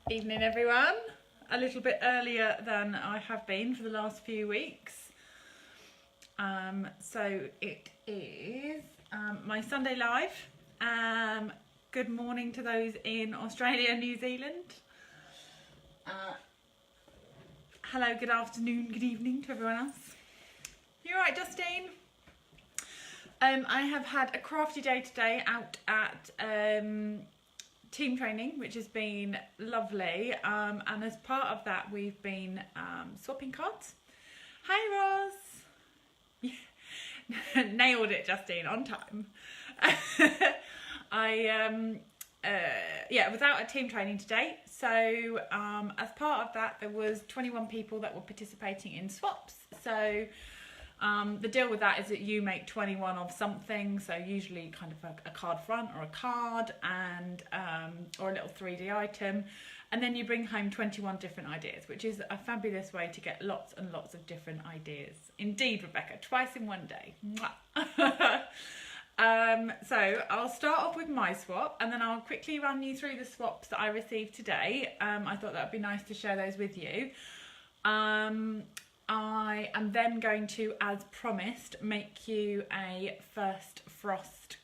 Evening everyone, a little bit earlier than I have been for the last few weeks. So it is my Sunday live. Good morning to those in Australia and New Zealand. Hello, good afternoon, good evening to everyone else. You alright, Justine? I have had a crafty day today out at team training, which has been lovely, and as part of that we've been swapping cards. Hi Roz! Nailed it, Justine, on time. I was out at team training today, so as part of that there was 21 people that were participating in swaps. So the deal with that is that you make 21 of something, so usually kind of a card front or a card and or a little 3D item, and then you bring home 21 different ideas, which is a fabulous way to get lots and lots of different ideas. Indeed, Rebecca, twice in one day. So I'll start off with my swap and then I'll quickly run you through the swaps that I received today. I thought that would be nice to share those with you. I am then going to, as promised, make you a First Frost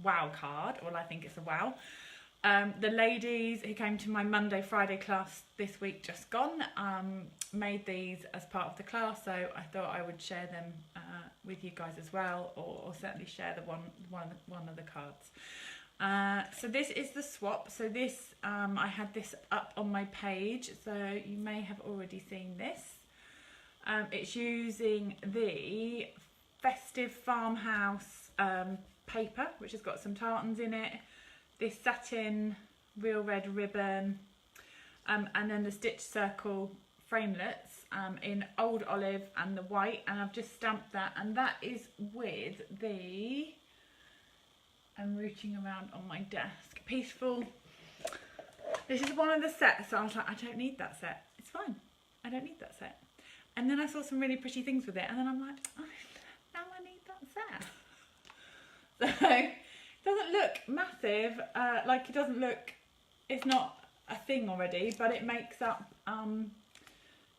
wow card. Well, I think it's a wow. The ladies who came to my Monday, Friday class this week just gone made these as part of the class, so I thought I would share them with you guys as well, or certainly share the one of the cards. So this is the swap. So this I had this up on my page, so you may have already seen this. It's using the Festive Farmhouse paper, which has got some tartans in it, this satin real red ribbon, and then the stitch circle framelets in old olive and the white, and I've just stamped that, and that is with the, I'm rooting around on my desk, Peaceful. This is one of the sets, so I was like, I don't need that set, it's fine, I don't need that set. And then I saw some really pretty things with it, and then I'm like, oh, now I need that set. So it doesn't look massive, like it doesn't look, it's not a thing already, but it makes up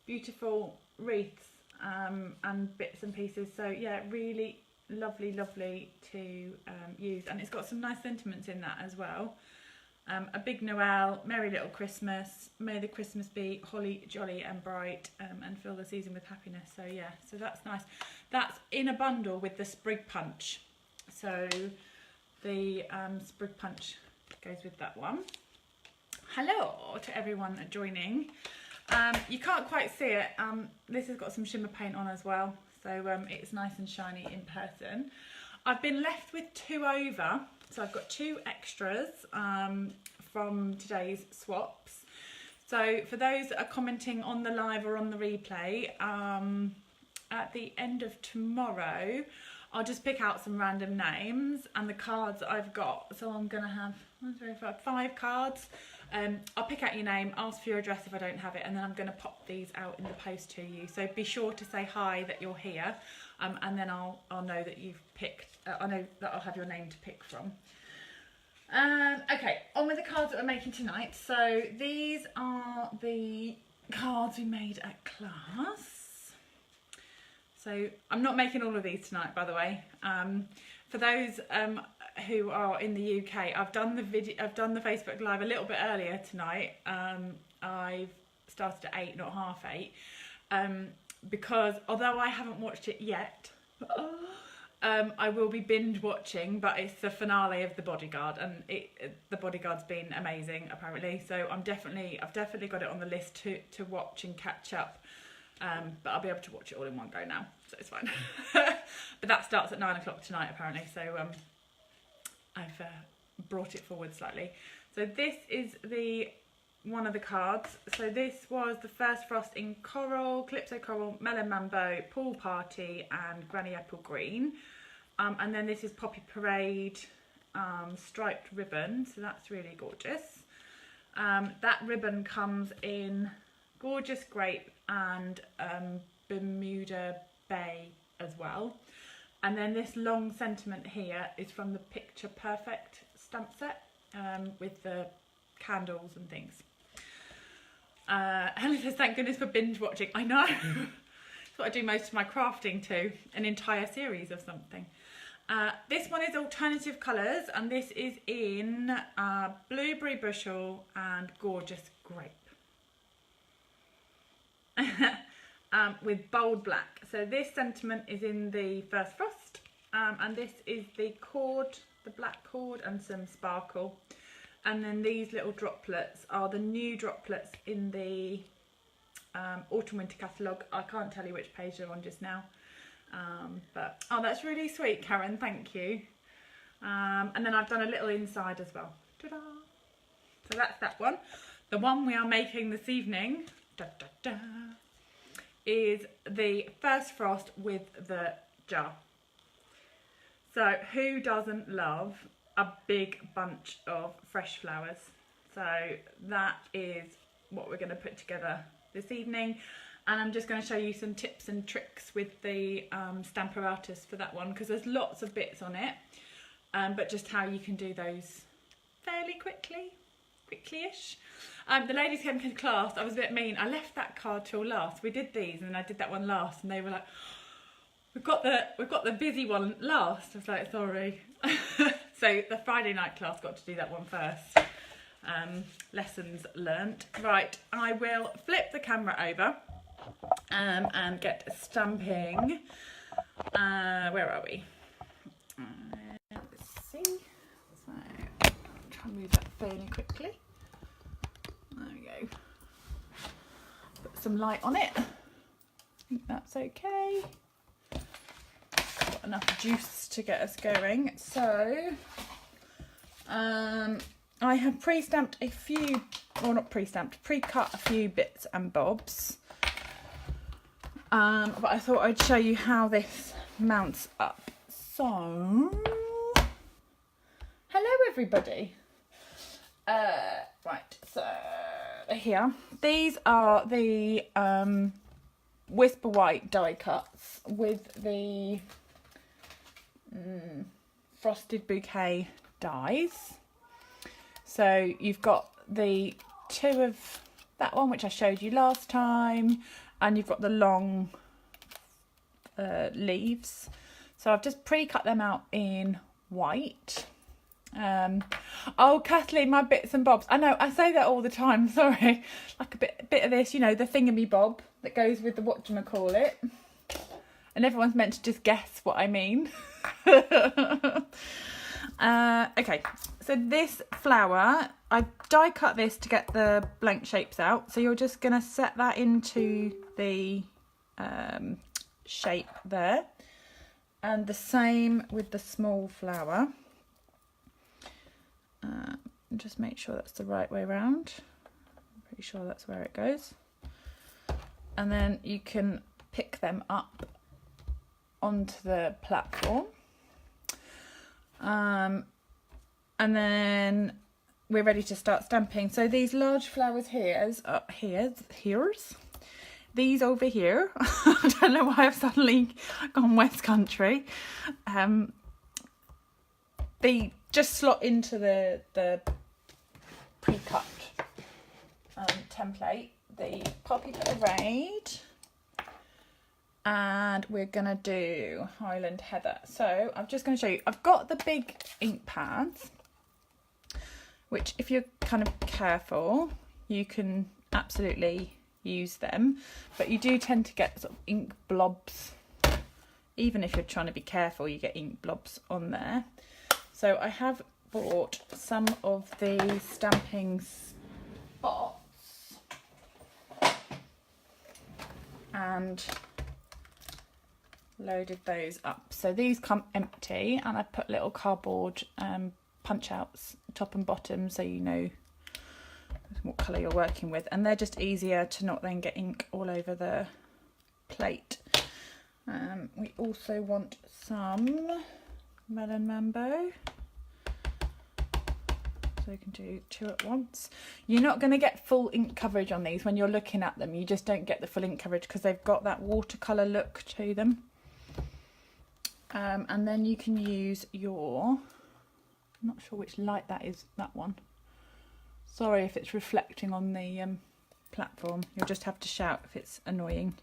beautiful wreaths and bits and pieces. So yeah, really lovely to use, and it's got some nice sentiments in that as well. A big Noel, Merry Little Christmas, May the Christmas be holly, jolly and bright, and fill the season with happiness. So yeah, so that's nice. That's in a bundle with the Sprig Punch. So the Sprig Punch goes with that one. Hello to everyone joining. You can't quite see it. This has got some shimmer paint on as well, so it's nice and shiny in person. I've been left with two over. So I've got two extras from today's swaps. So for those that are commenting on the live or on the replay, at the end of tomorrow, I'll just pick out some random names and the cards that I've got. So I'm going to have 1, 2, 3, 4, 5 cards. I'll pick out your name, ask for your address if I don't have it, and then I'm going to pop these out in the post to you. So be sure to say hi that you're here, and then I'll know that you've picked. I know that I'll have your name to pick from. Okay, on with the cards that we're making tonight. So these are the cards we made at class. So I'm not making all of these tonight, by the way. For those who are in the UK, I've done the Facebook Live a little bit earlier tonight. I've started at 8, not half 8, because although I haven't watched it yet, I will be binge watching, but it's the finale of The Bodyguard, and The Bodyguard's been amazing apparently. So I've definitely got it on the list to watch and catch up. But I'll be able to watch it all in one go now, so it's fine. But that starts at 9 o'clock tonight apparently, so I've brought it forward slightly. So this is one of the cards. So this was the First Frost in Coral, Calypso Coral, Melon Mambo, Pool Party and Granny Apple Green. And then this is Poppy Parade striped ribbon, so that's really gorgeous. That ribbon comes in gorgeous grape and Bermuda Bay as well. And then this long sentiment here is from the Picture Perfect stamp set with the candles and things. Helen says, thank goodness for binge watching. I know. That's what I do most of my crafting to, an entire series of something. This one is alternative colours, and this is in Blueberry Bushel and Gorgeous Grape. With bold black. So this sentiment is in the First Frost, and this is the cord, the black cord, and some sparkle. And then these little droplets are the new droplets in the Autumn Winter catalogue. I can't tell you which page they're on just now. But oh, that's really sweet, Karen, thank you. And then I've done a little inside as well. Ta-da! So that's that one. The one we are making this evening is the First Frost with the jar. So who doesn't love a big bunch of fresh flowers? So that is what we're going to put together this evening. And I'm just going to show you some tips and tricks with the Stamparatus for that one, because there's lots of bits on it, but just how you can do those fairly quickly-ish. The ladies came to class. I was a bit mean. I left that card till last. We did these, and I did that one last, and they were like, "We've got the busy one last." I was like, "Sorry." So the Friday night class got to do that one first. Lessons learnt. Right, I will flip the camera over and get stamping. Where are we? Let's see. So I'll try and move that fairly quickly. There we go. Put some light on it. I think that's okay. Got enough juice to get us going. So I have pre-stamped a few, or not pre-stamped, pre-cut a few bits and bobs. But I thought I'd show you how this mounts up. So, hello everybody. Right, so here. These are the Whisper White die cuts with the Frosted Bouquet dies. So you've got the two of that one, which I showed you last time, and you've got the long leaves. So I've just pre-cut them out in white. Oh, Kathleen, my bits and bobs. I know, I say that all the time, sorry. Like a bit of this, you know, the thingamy bob that goes with the whatchamacallit. And everyone's meant to just guess what I mean. Okay, so this flower, I die cut this to get the blank shapes out. So you're just going to set that into the shape there. And the same with the small flower. Just make sure that's the right way around. I'm pretty sure that's where it goes. And then you can pick them up onto the platform. And then we're ready to start stamping. So these large flowers here's these over here. I don't know why I've suddenly gone West Country. They just slot into the pre-cut template, the Poppy Parade, and we're gonna do Highland Heather. So I'm just going to show you, I've got the big ink pads, which if you're kind of careful you can absolutely use them, but you do tend to get sort of ink blobs. Even if you're trying to be careful, you get ink blobs on there. So I have bought some of the stamping spots and loaded those up. So these come empty, and I put little cardboard punch outs top and bottom so you know what colour you're working with, and they're just easier to not then get ink all over the plate. We also want some Melon Mambo, so you can do two at once. You're not going to get full ink coverage on these when you're looking at them. You just don't get the full ink coverage because they've got that watercolour look to them. And then you can use your, I'm not sure which light that is, that one. Sorry if it's reflecting on the platform. You'll just have to shout if it's annoying.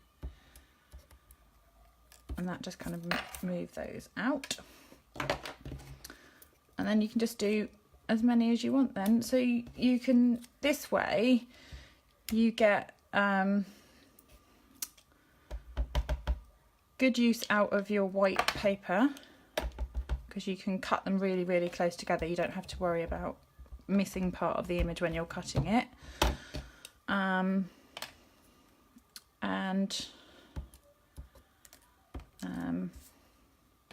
And that just kind of move those out. And then you can just do as many as you want then. So you can, this way, you get good use out of your white paper, because you can cut them really, really close together. You don't have to worry about missing part of the image when you're cutting it.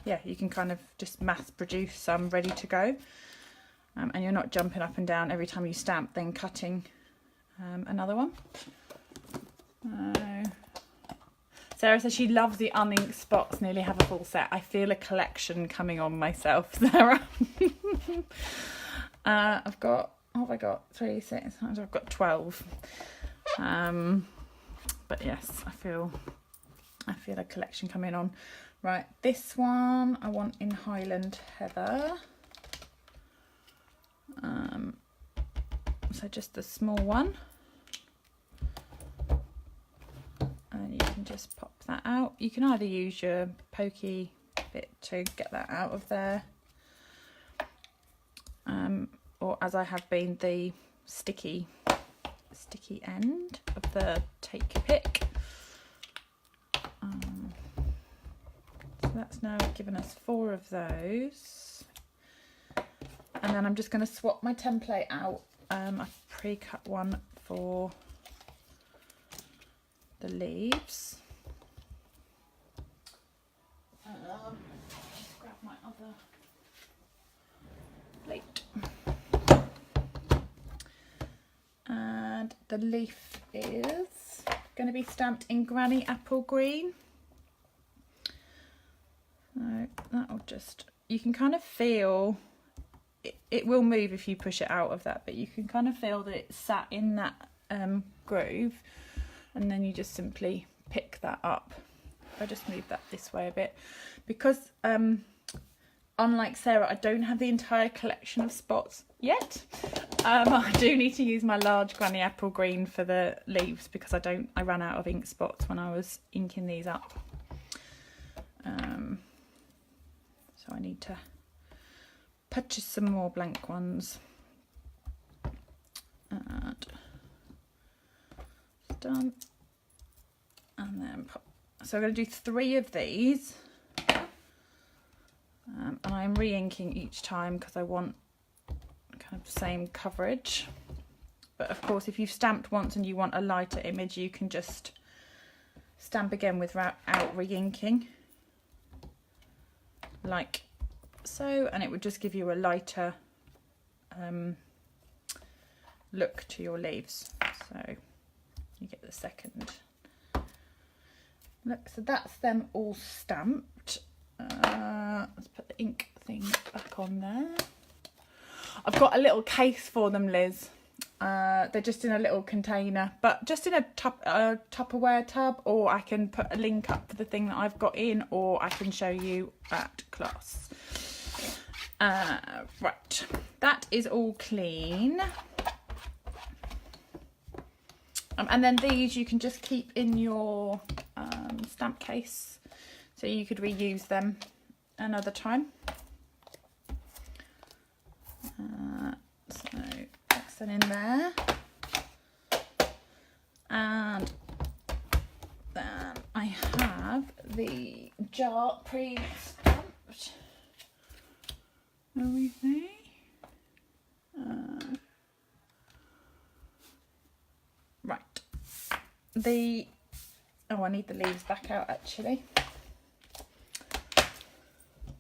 Yeah, you can kind of just mass produce some ready to go, and you're not jumping up and down every time you stamp then cutting another one. Sarah says she loves the uninked spots, nearly have a full set. I feel a collection coming on myself, Sarah. I've got, what have I got? 3, 6, I've got 12. But yes, I feel a collection coming on. Right, this one I want in Highland Heather. So just the small one. And you can just pop that out. You can either use your pokey bit to get that out of there. Or as I have been, the sticky end of the take your pick. So that's now given us 4 of those. And then I'm just going to swap my template out. I've pre-cut one for the leaves. Just grab my other plate. And the leaf is going to be stamped in Granny Apple Green. So that'll just, you can kind of feel, it will move if you push it out of that, but you can kind of feel that it's sat in that groove, and then you just simply pick that up. I just move that this way a bit, because unlike Sarah, I don't have the entire collection of spots yet. I do need to use my large Granny Apple Green for the leaves, because I ran out of ink spots when I was inking these up. So I need to purchase some more blank ones. And done. And then pop. So I'm going to do 3 of these. And I'm re-inking each time because I want kind of the same coverage. But of course, if you've stamped once and you want a lighter image, you can just stamp again without re-inking, like so, and it would just give you a lighter look to your leaves. So you get the second look. So that's them all stamped. Let's put the ink thing back on there. I've got a little case for them, Liz. They're just in a little container, but just in a Tupperware tub, or I can put a link up for the thing that I've got in, or I can show you at class. Right, that is all clean. And then these you can just keep in your stamp case, so you could reuse them another time. So that's that in there, and then I have the jar pre-stamped. Are we there? Right. I need the leaves back out actually.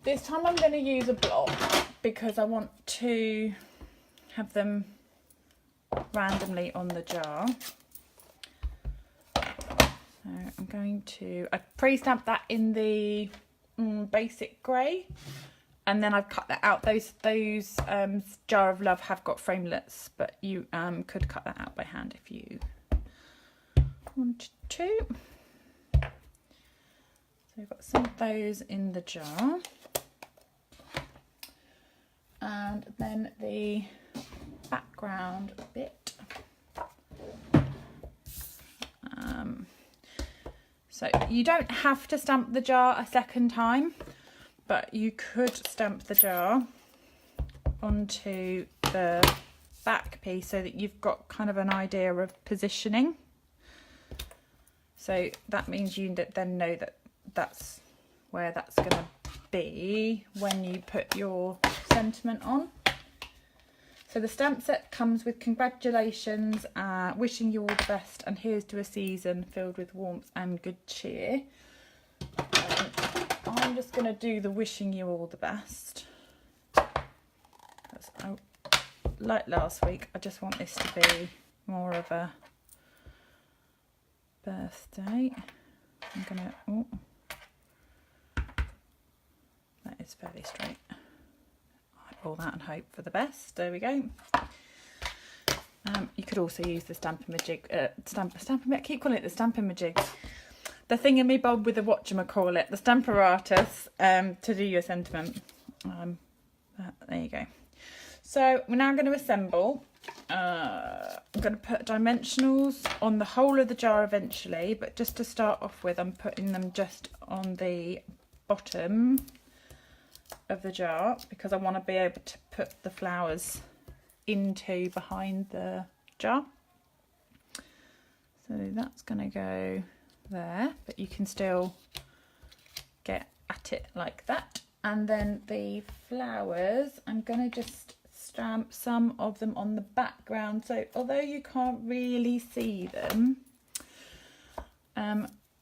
This time I'm going to use a block because I want to have them randomly on the jar. So I'm going to, I pre-stamped that in the basic grey, and then I've cut that out. Those Jar of Love have got framelets, but you could cut that out by hand if you wanted to. So I've got some of those in the jar. And then the background bit So you don't have to stamp the jar a second time, but you could stamp the jar onto the back piece so that you've got kind of an idea of positioning. So that means you then know that that's where that's going to be when you put your sentiment on. So the stamp set comes with congratulations, wishing you all the best, and here's to a season filled with warmth and good cheer. I'm just going to do the wishing you all the best. Like last week, I just want this to be more of a birthday. I'm going to... Oh, that is fairly straight. All that and hope for the best. There we go. You could also use the Stampin' I keep calling it the Stampin' Majig. The thingamabob with the whatchamacallit, the Stamparatus, to do your sentiment. There you go. So we're now going to assemble. I'm going to put dimensionals on the whole of the jar eventually, but just to start off with, I'm putting them just on the bottom of the jar because I want to be able to put the flowers into behind the jar. So that's going to go there, but you can still get at it like that. And then the flowers, I'm going to just stamp some of them on the background, so although you can't really see them,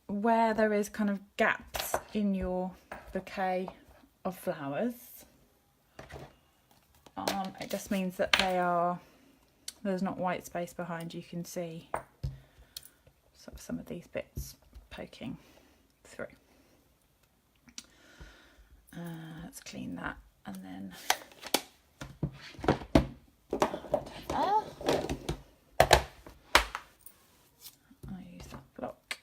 where there is kind of gaps in your bouquet of flowers, it just means that there's not white space behind. You can see sort of some of these bits poking through. Let's clean that, and then I'll use that block,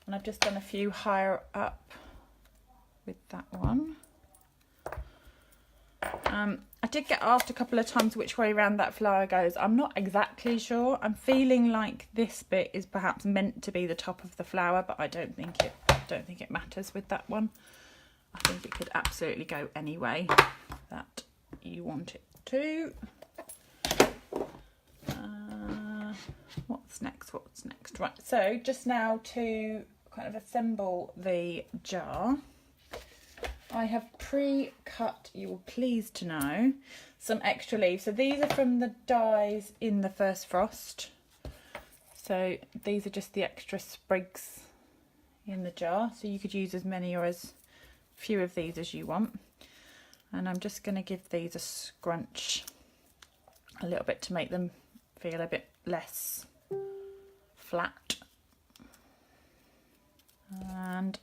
and I've just done a few higher up with that one. I did get asked a couple of times which way around that flower goes. I'm not exactly sure. I'm feeling like this bit is perhaps meant to be the top of the flower, but I don't think it matters with that one. I think it could absolutely go any way that you want it to. What's next? Right, so just now to kind of assemble the jar, I have pre-cut, you will pleased to know, some extra leaves. So these are from the dies in the first frost. So these are just the extra sprigs in the jar. So you could use as many or as few of these as you want. And I'm just going to give these a scrunch a little bit to make them feel a bit less flat. And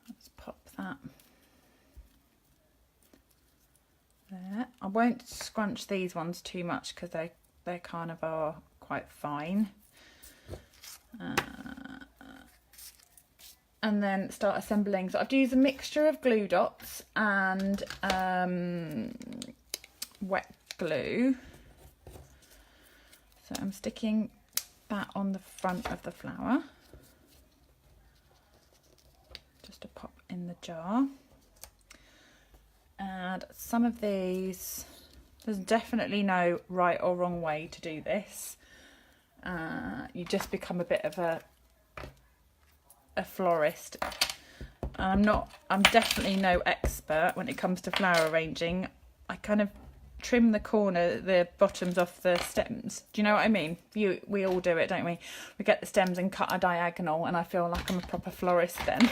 let's pop that there. I won't scrunch these ones too much because they kind of are quite fine. And then start assembling. So I've used a mixture of glue dots and wet glue. So I'm sticking that on the front of the flower, just to pop in the jar. And some of these, there's definitely no right or wrong way to do this. You just become a bit of a florist. I'm definitely no expert when it comes to flower arranging. I kind of trim the bottoms off the stems. Do you know what I mean? We all do it, don't we? We get the stems and cut a diagonal, and I feel like I'm a proper florist then.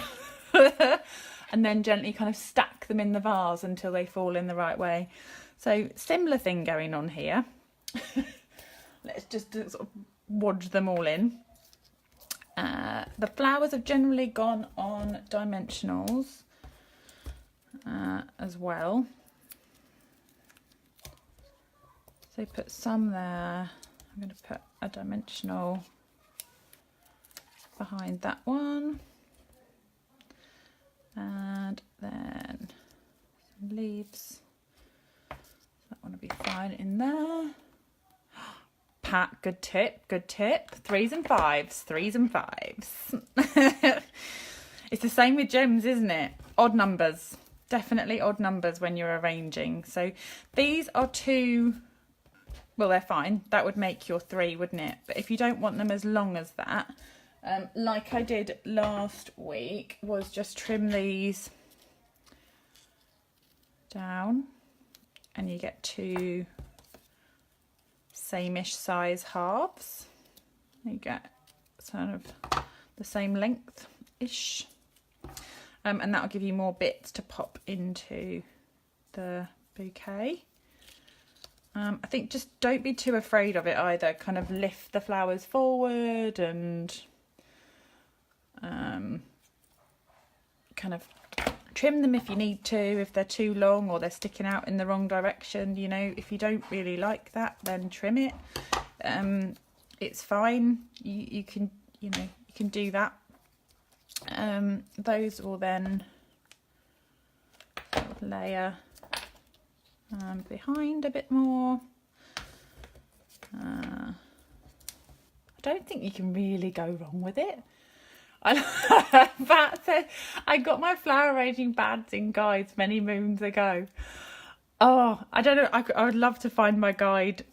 And then gently kind of stack them in the vase until they fall in the right way. So similar thing going on here. Let's just sort of wodge them all in. The flowers have generally gone on dimensionals as well. So put some there. I'm going to put a dimensional behind that one. And then some leaves. That one will be fine in there. Pat, good tip, good tip. 3s and 5s, 3s and 5s. It's the same with gems, isn't it? Odd numbers, definitely odd numbers when you're arranging. So these are 2, well, they're fine. That would make your 3, wouldn't it? But if you don't want them as long as that, like I did last week, was just trim these down and you get 2 same-ish size halves. You get sort of the same length-ish. And that'll give you more bits to pop into the bouquet. I think just don't be too afraid of it either. Kind of lift the flowers forward and kind of trim them if you need to, if they're too long or they're sticking out in the wrong direction. You know, if you don't really like that, then trim it. It's fine. You can, you know, you can do that. Those will then layer behind a bit more. I don't think you can really go wrong with it. Pat said, I got my flower arranging bads in guides many moons ago. Oh, I don't know. I would love to find my guide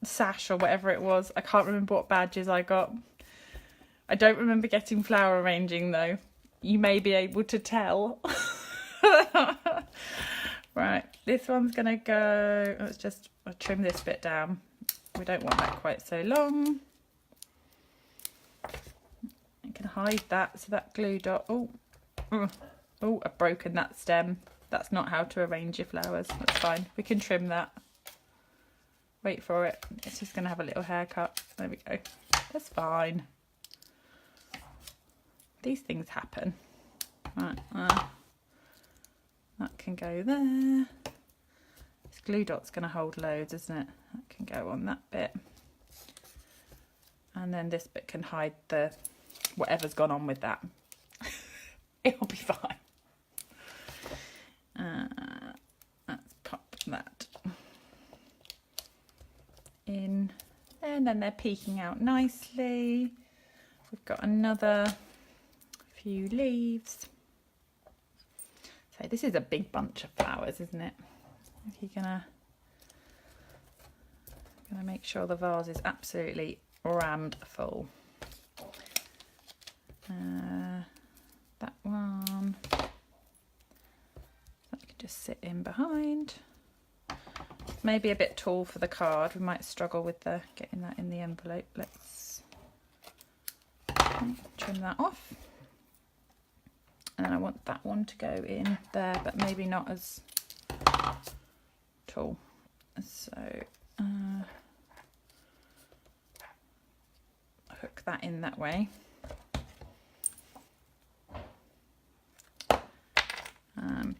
sash or whatever it was. I can't remember what badges I got. I don't remember getting flower arranging though. You may be able to tell. Right, this one's gonna go, let's just trim this bit down. We don't want that quite so long. You can hide that, so that glue dot, oh, I've broken that stem. That's not how to arrange your flowers, that's fine. We can trim that. Wait for it, it's just gonna have a little haircut. There we go, that's fine. These things happen. Right, that can go there. This glue dot's going to hold loads, isn't it? That can go on that bit. And then this bit can hide the whatever's gone on with that. It'll be fine. Let's pop that in. And then they're peeking out nicely. We've got another few leaves. So this is a big bunch of flowers, isn't it? You're gonna make sure the vase is absolutely rammed full. That one, that could just sit in behind. Maybe a bit tall for the card. We might struggle with getting that in the envelope. Let's trim that off. And then I want that one to go in there, but maybe not as tall. So hook that in that way.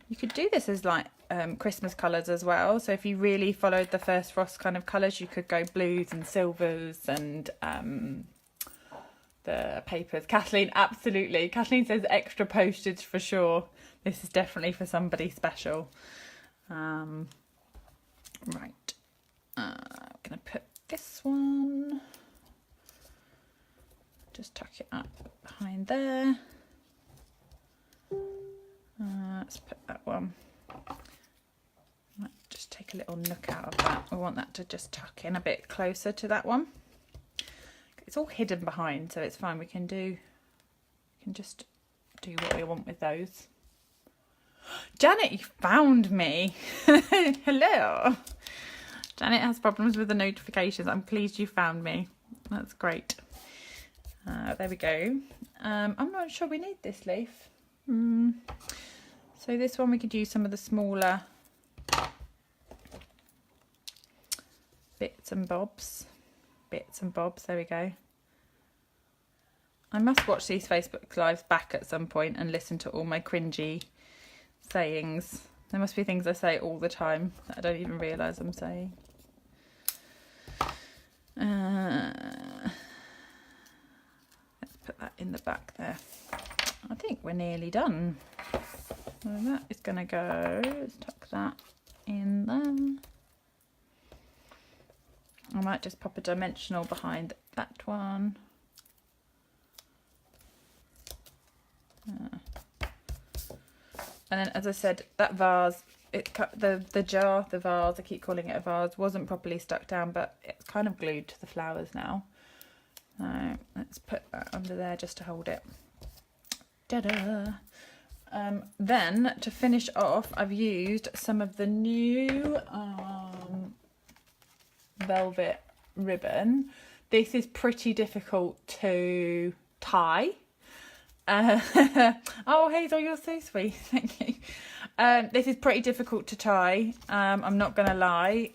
You could do this as like Christmas colours as well. So if you really followed the First Frost kind of colours, you could go blues and silvers and the papers. Kathleen, absolutely. Kathleen says extra postage for sure. This is definitely for somebody special. Right. I'm going to put this one. Just tuck it up behind there. Let's put that one. Might just take a little nook out of that. We want that to just tuck in a bit closer to that one. It's all hidden behind, so it's fine. We can just do what we want with those. Janet, you found me. Hello. Janet has problems with the notifications. I'm pleased you found me. That's great. There we go. I'm not sure we need this leaf. So this one we could use some of the smaller bits and bobs. There we go. I must watch these Facebook lives back at some point and listen to all my cringy sayings. There must be things I say all the time that I don't even realise I'm saying. Let's put that in the back there. I think we're nearly done. So that is going to go, let's tuck that in there. I might just pop a dimensional behind that one. And then, as I said, that vase, the jar, the vase, I keep calling it a vase, wasn't properly stuck down, but it's kind of glued to the flowers now. So let's put that under there just to hold it. Ta-da! Then, to finish off, I've used some of the new velvet ribbon. This is pretty difficult to tie. Oh, Hazel, you're so sweet. Thank you. This is pretty difficult to tie. I'm not going to lie.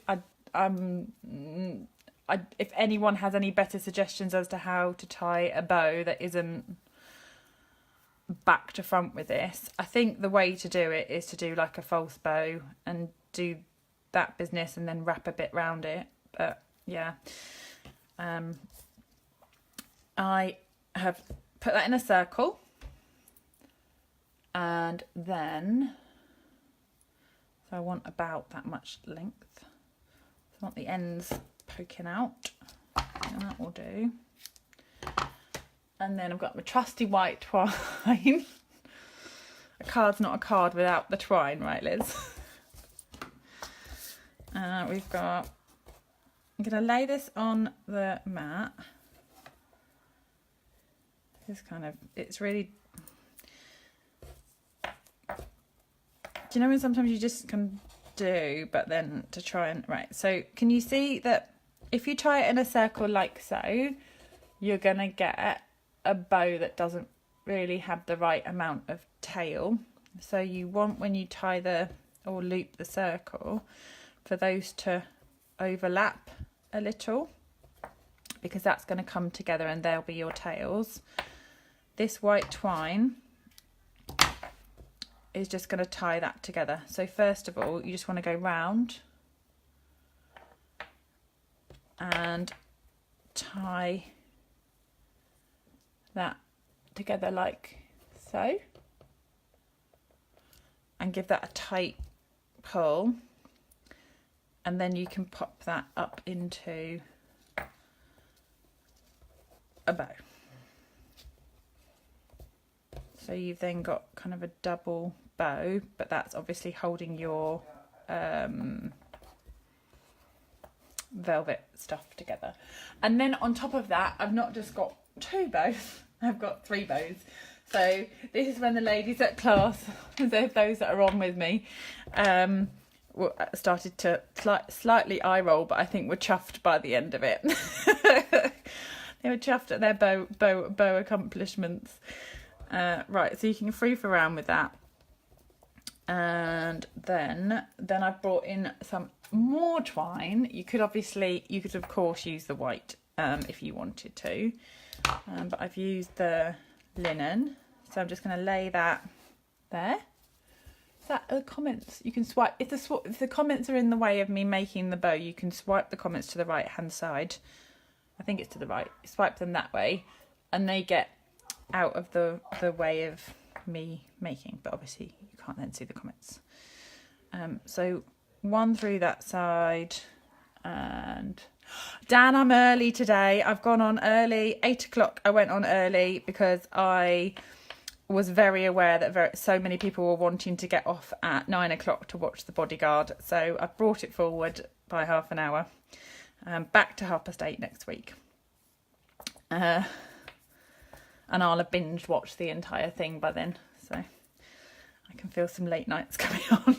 If anyone has any better suggestions as to how to tie a bow that isn't back to front with this, I think the way to do it is to do like a false bow and do that business and then wrap a bit round it. But yeah, I have put that in a circle, and then so I want about that much length. So I want the ends poking out, and that will do. And then I've got my trusty white twine. A card's not a card without the twine, right, Liz? We've got, I'm going to lay this on the mat. This kind of, it's really, do you know when sometimes you just can do, but then to try and, right, so can you see that if you tie it in a circle like so, you're going to get a bow that doesn't really have the right amount of tail. So you want, when you tie the, or loop the circle, for those to overlap a little, because that's going to come together and they'll be your tails. This white twine is just going to tie that together. So first of all, you just want to go round and tie that together like so, and give that a tight pull, and then you can pop that up into a bow. So you've then got kind of a double bow, but that's obviously holding your velvet stuff together. And then on top of that, I've not just got 2 bows, I've got 3 bows. So this is when the ladies at class, those that are on with me, started to slightly eye roll, but I think were chuffed by the end of it. They were chuffed at their bow accomplishments. Right, so you can froof around with that. And then I've brought in some more twine. You could of course use the white if you wanted to, but I've used the linen, so I'm just going to lay that there. Is that the comments? You can swipe if the comments are in the way of me making the bow. You can swipe the comments to the right hand side. I think it's to the right. Swipe them that way, and they get out of the way of me making. But obviously you can't then see the comments. So one through that side, and Dan, I'm early today. I've gone on early. 8 o'clock I went on early because I was very aware that so many people were wanting to get off at 9 o'clock to watch The Bodyguard. So I brought it forward by half an hour. Back to 8:30 next week. And I'll have binge watched the entire thing by then. So I can feel some late nights coming on.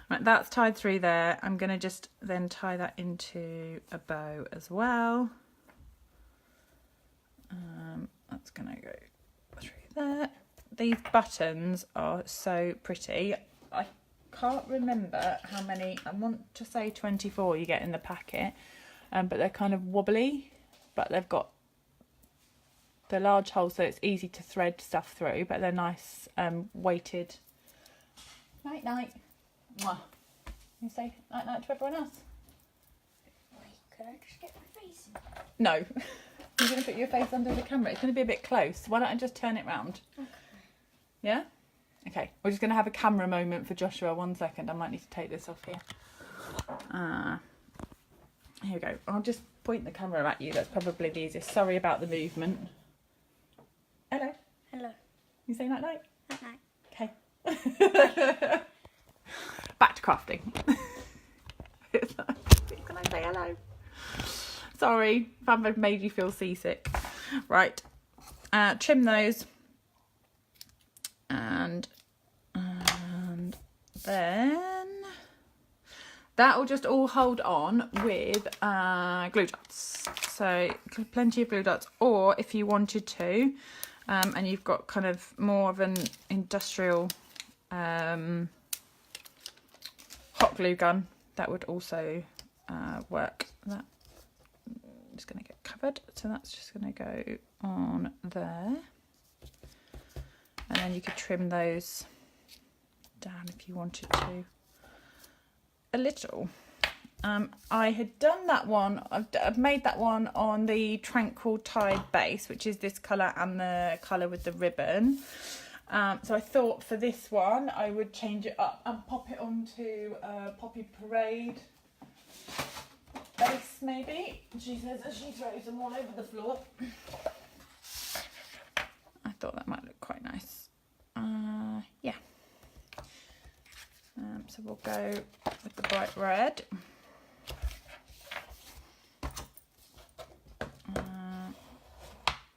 Right, that's tied through there. I'm going to just then tie that into a bow as well. That's going to go through there. These buttons are so pretty. I can't remember how many, I want to say 24 you get in the packet, but they're kind of wobbly, but they've got the large holes so it's easy to thread stuff through, but they're nice weighted. Night night. Mwah. You say night night to everyone else? Wait, could I just get my face in? No. You're going to put your face under the camera. It's going to be a bit close. Why don't I just turn it round? Okay. Yeah? Okay. We're just going to have a camera moment for Joshua. 1 second. I might need to take this off here. Here we go. I'll just point the camera at you. That's probably the easiest. Sorry about the movement. Hello. Hello. You say night night? Night night. Okay. Back to crafting. Can I say hello? Sorry if I've made you feel seasick. Right. Trim those. And then that will just all hold on with glue dots. So plenty of glue dots, or if you wanted to, and you've got kind of more of an industrial hot glue gun, that would also work. That is going to get covered, so that's just going to go on there, and then you could trim those down if you wanted to a little. I had done that one, I've made that one on the Tranquil Tide base, which is this colour and the colour with the ribbon. So I thought for this one I would change it up and pop it onto Poppy Parade base maybe. She says as she throws them all over the floor. I thought that might look quite nice. Yeah. So we'll go with the bright red.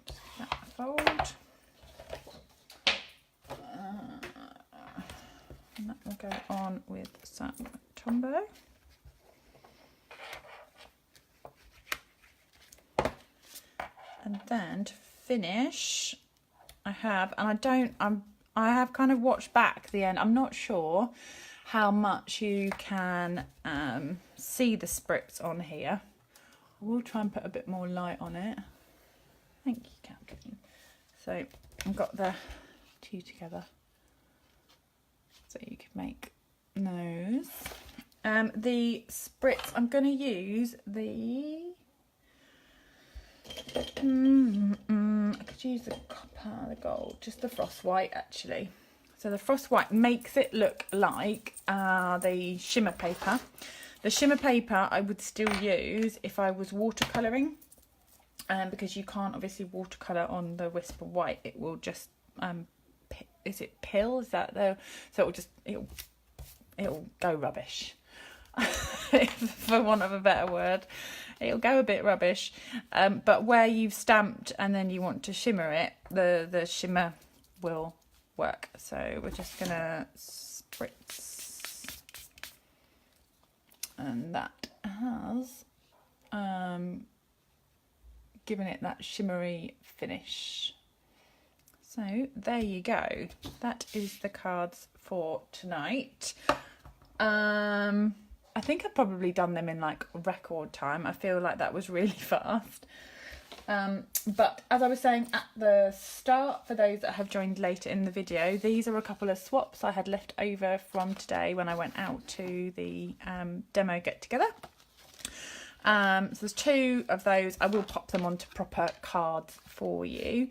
Just give that a fold. And that will go on with some Tombow. And then to finish, I have kind of watched back the end. I'm not sure how much you can see the spritzes on here. I will try and put a bit more light on it. Thank you, Captain. So I've got the two together, so you can make those. The spritz, I'm going to use the I could use the copper, the gold, just the frost white actually. So the frost white makes it look like the shimmer paper. The shimmer paper I would still use if I was watercolouring, because you can't obviously watercolour on the Whisper White. It will just is it pill? Is that the so it'll go rubbish. For want of a better word, it'll go a bit rubbish. But where you've stamped and then you want to shimmer it, the shimmer will work. So we're just gonna spritz, and that has given it that shimmery finish. So there you go. That is the cards for tonight. I think I've probably done them in like record time. I feel like that was really fast. But as I was saying at the start, for those that have joined later in the video, these are a couple of swaps I had left over from today when I went out to the demo get together. So there's two of those. I will pop them onto proper cards for you.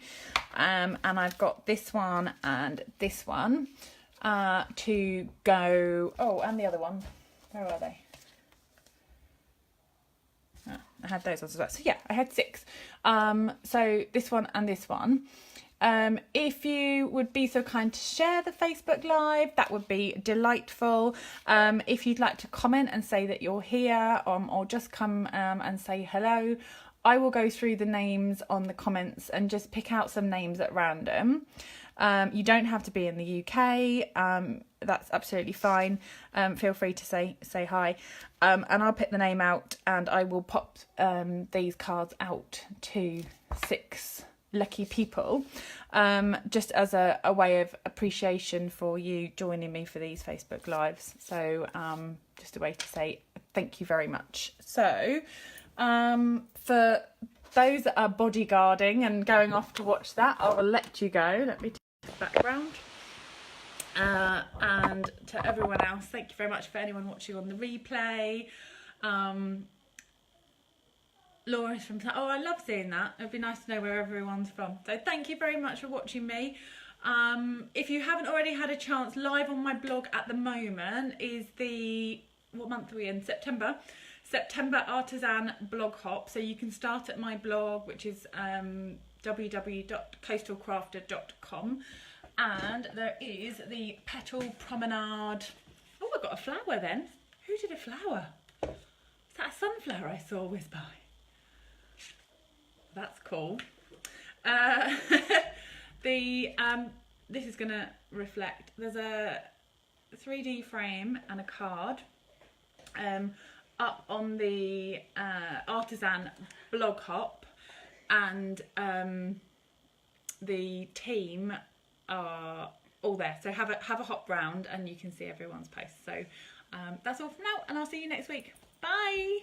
And I've got this one and this one to go. Oh, and the other one. Where are they? I had those ones as well. So yeah, I had 6. So this one and this one. If you would be so kind to share the Facebook Live, that would be delightful. If you'd like to comment and say that you're here, or just come and say hello, I will go through the names on the comments and just pick out some names at random. You don't have to be in the UK. That's absolutely fine. Feel free to say hi. And I'll pick the name out and I will pop these cards out to 6 lucky people, just as a way of appreciation for you joining me for these Facebook Lives. So just a way to say thank you very much. So for those that are bodyguarding and going off to watch that, I will let you go. Let me take the background. And to everyone else, thank you very much for anyone watching on the replay. Laura's from, oh, I love seeing that. It'd be nice to know where everyone's from. So thank you very much for watching me. If you haven't already had a chance, live on my blog at the moment is what month are we in? September. September Artisan blog hop. So you can start at my blog, which is www.coastalcrafter.com, and there is the Petal Promenade. Oh, I got a flower then. Who did a flower? Is that a sunflower I saw whiz by? That's cool. This is going to reflect. There's a 3D frame and a card up on the Artisan blog hop, and the team are all there. So have a hop round and you can see everyone's posts. So that's all for now, and I'll see you next week. Bye.